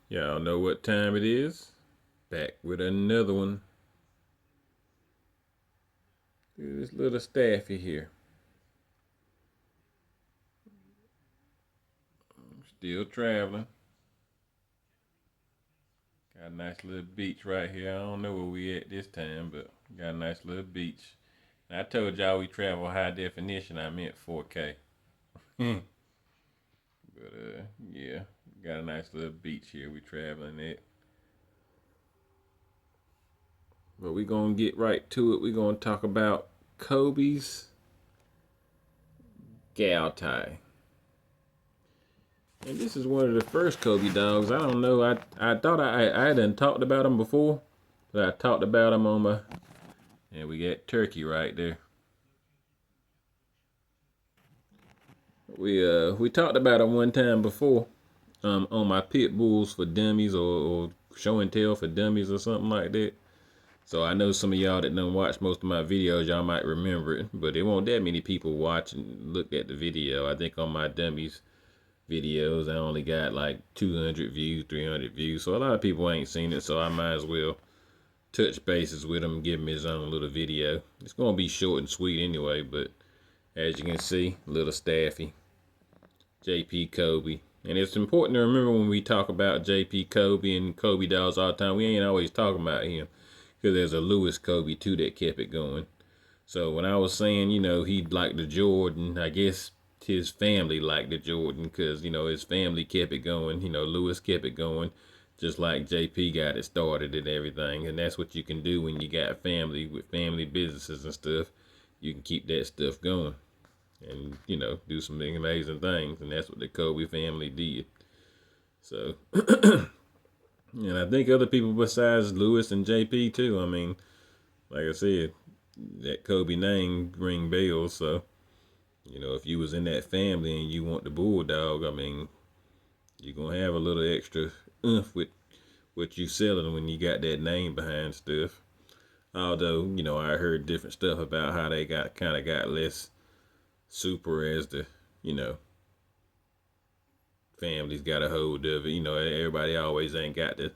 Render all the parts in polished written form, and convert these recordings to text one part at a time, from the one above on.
Y'all know what time it is. Back with another one. Look at this little staffy here. Still traveling. Got a nice little beach right here. I don't know where we at this time, but got a nice little beach. And I told y'all we travel high definition. I meant 4K. but yeah, got a nice little beach here. We traveling at. But we gonna get right to it. We gonna talk about Colby's Galtie. And this is one of the first Colby dogs. I don't know. I thought I hadn't talked about him before, but I talked about him on my. And we got Turkey right there. We talked about him one time before, on my pit bulls for dummies or show and tell for dummies or something like that. So I know some of y'all that don't watch most of my videos, y'all might remember it, but there won't that many people watch and look at the video. I think on my dummies videos, I only got like 200 views, 300 views. So a lot of people ain't seen it, so I might as well touch bases with him and give him his own little video. It's going to be short and sweet anyway, but as you can see, little staffy, JP Colby. And it's important to remember when we talk about JP Colby and Colby dogs all the time, we ain't always talking about him. Because there's a Lewis Colby too that kept it going. So when I was saying, he liked the Jordan, I guess his family liked the Jordan because, his family kept it going. Lewis kept it going just like JP got it started and everything. And that's what you can do when you got family with family businesses and stuff. You can keep that stuff going and, do some amazing things. And that's what the Colby family did. So, and I think other people besides Lewis and JP too. I mean, like I said, that Colby name ring bells. So, if you was in that family and you want the bulldog, I mean, you're gonna have a little extra oomph with what you selling when you got that name behind stuff. Although, I heard different stuff about how they got less super as the, families got a hold of it. Everybody always ain't got the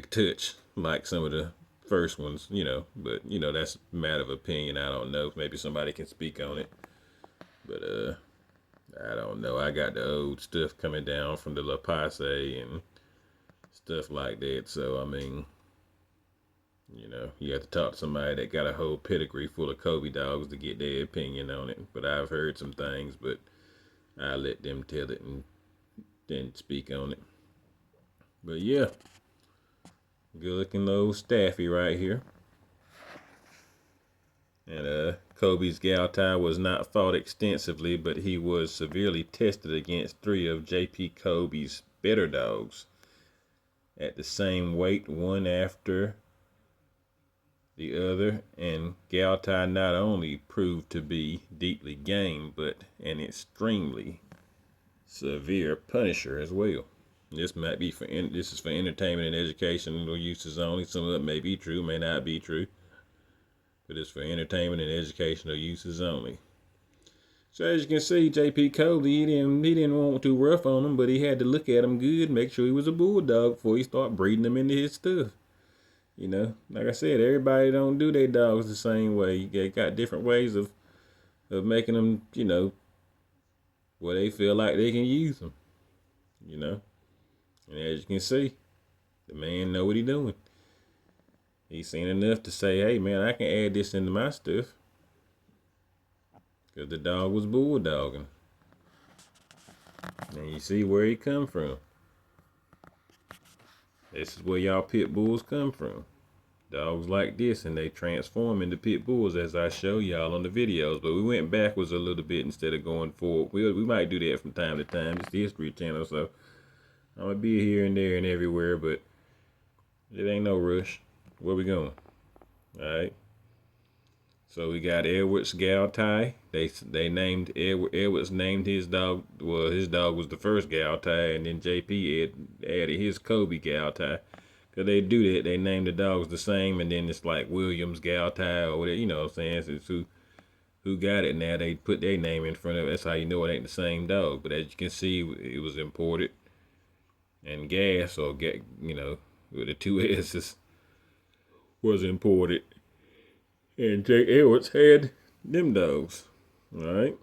touch like some of the first ones, but that's a matter of opinion. I don't know. Maybe somebody can speak on it. But I don't know. I got the old stuff coming down from the La Passe and stuff like that. So I mean, you have to talk to somebody that got a whole pedigree full of Colby dogs to get their opinion on it. But I've heard some things, but I let them tell it and then speak on it. But yeah, good looking little staffy right here. And Colby's Galtie was not fought extensively, but he was severely tested against 3 of J.P. Colby's better dogs at the same weight, one after the other, and Galtie not only proved to be deeply game, but an extremely severe punisher as well. This might be this is for entertainment and educational uses only. Some of it may be true, may not be true, but it's for entertainment and educational uses only. So as you can see, J.P. Colby, he didn't want too rough on him, but he had to look at him good, make sure he was a bulldog before he start breeding him into his stuff. Like I said, everybody don't do their dogs the same way. They got different ways of making them, where they feel like they can use them. And as you can see, the man know what he doing. He's seen enough to say, hey man, I can add this into my stuff. Because the dog was bulldogging. And you see where he come from. This is where y'all pit bulls come from. Dogs like this, and they transform into pit bulls as I show y'all on the videos. But we went backwards a little bit instead of going forward. We might do that from time to time. It's the History Channel, so I'm going to be here and there and everywhere, but it ain't no rush. Where we going? Alright. So we got Edwards Galtie. They named Edwards named his dog. Well, his dog was the first Galtie, and then JP added his Colby Galtie. Cause they do that. They name the dogs the same, and then it's like Williams Galtie or whatever. You know what I'm saying? So it's who got it now. They put their name in front of it. That's how you know it ain't the same dog. But as you can see, it was imported. and gas, or with the two S's, was imported. And Jake Edwards had them dogs. Alright?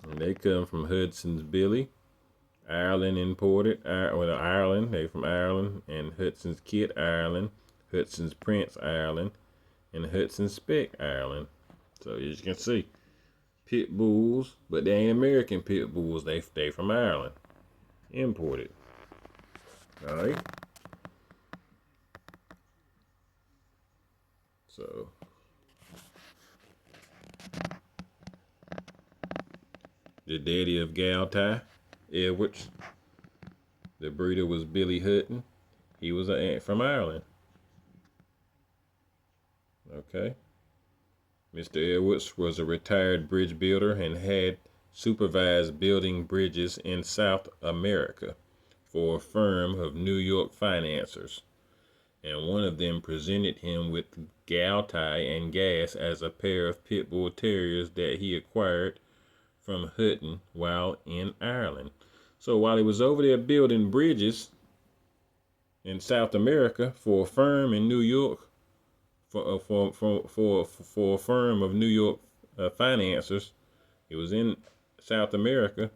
And they come from Hudson's Billy. Ireland imported. Ireland. They from Ireland. And Hudson's Kit, Ireland. Hudson's Prince, Ireland. And Hudson's Spec, Ireland. So as you can see, pit bulls, but they ain't American pit bulls. They from Ireland. Imported. Alright? So the daddy of Galtie, Edwards, the breeder was Billy Hutton. He was from Ireland. Okay. Mr. Edwards was a retired bridge builder and had supervised building bridges in South America for a firm of New York financiers. And one of them presented him with Galtie and Gas as a pair of pit bull terriers that he acquired from Hutton while in Ireland. So while he was over there building bridges in South America for a firm in New York, for a firm of New York financiers, he was in South America.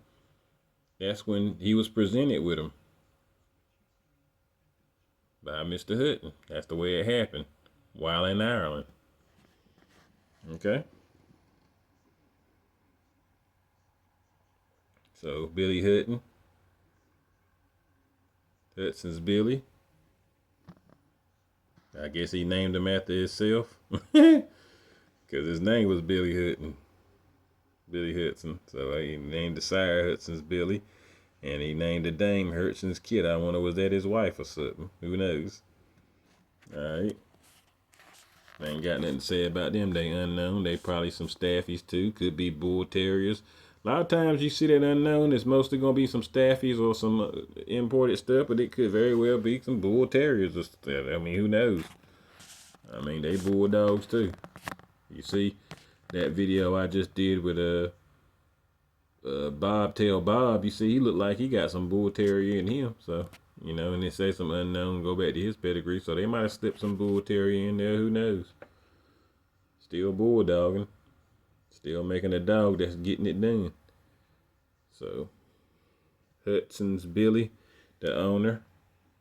That's when he was presented with him by Mr. Hutton. That's the way it happened while in Ireland. Okay. So Billy Hutton, Hudson's Billy. I guess he named him after himself, because his name was Billy Hutton, Billy Hudson. So he named the sire Hudson's Billy, and he named the dame Hudson's Kid. I wonder, was that his wife or something? Who knows? All right. I ain't got nothing to say about them. They unknown. They probably some staffies too. Could be bull terriers. A lot of times you see that unknown, it's mostly going to be some staffies or some imported stuff, but it could very well be some bull terriers or stuff. I mean, who knows? I mean, they bulldogs too. You see that video I just did with Bobtail Bob, you see he looked like he got some bull terrier in him. So, and they say some unknown, go back to his pedigree. So they might have slipped some bull terrier in there, who knows? Still bulldogging. Still making a dog that's getting it done. So, Hudson's Billy, the owner,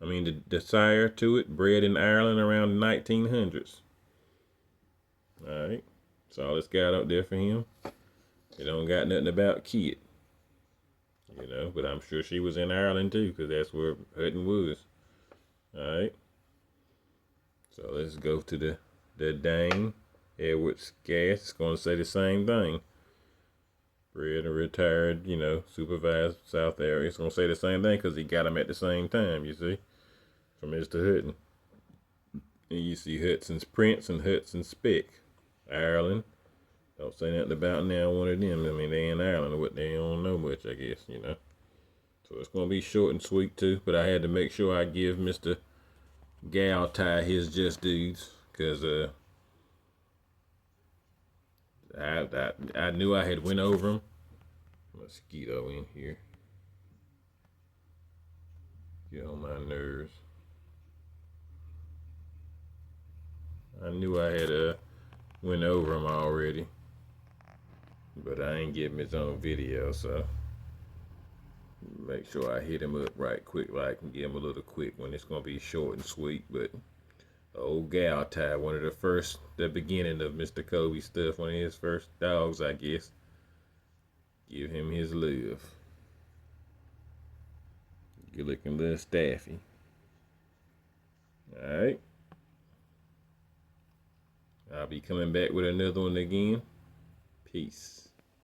the sire to it, bred in Ireland around the 1900s. Alright, that's all it's got up there for him. It don't got nothing about Kit, but I'm sure she was in Ireland too, because that's where Hutton was. Alright, so let's go to the dame. Edwards Gas is going to say the same thing. Bred and retired, supervised South area. It's going to say the same thing because he got them at the same time, you see, from Mr. Hutton. And you see Hudson's Prince and Hudson's Spec, Ireland. Don't say nothing about now one of them. I mean, they in Ireland, what they don't know much, I guess, So it's going to be short and sweet too, but I had to make sure I give Mr. Galtie his just dues, because I knew I had went over him. Mosquito in here. Get on my nerves. I knew I had went over him already, but I ain't give him his own video, so make sure I hit him up right quick, like, and give him a little quick one. It's gonna be short and sweet, but old Galtie, one of the beginning of Mr. Colby stuff, one of his first dogs, I guess. Give him his love. Good looking little staffy. Alright. I'll be coming back with another one again. Peace.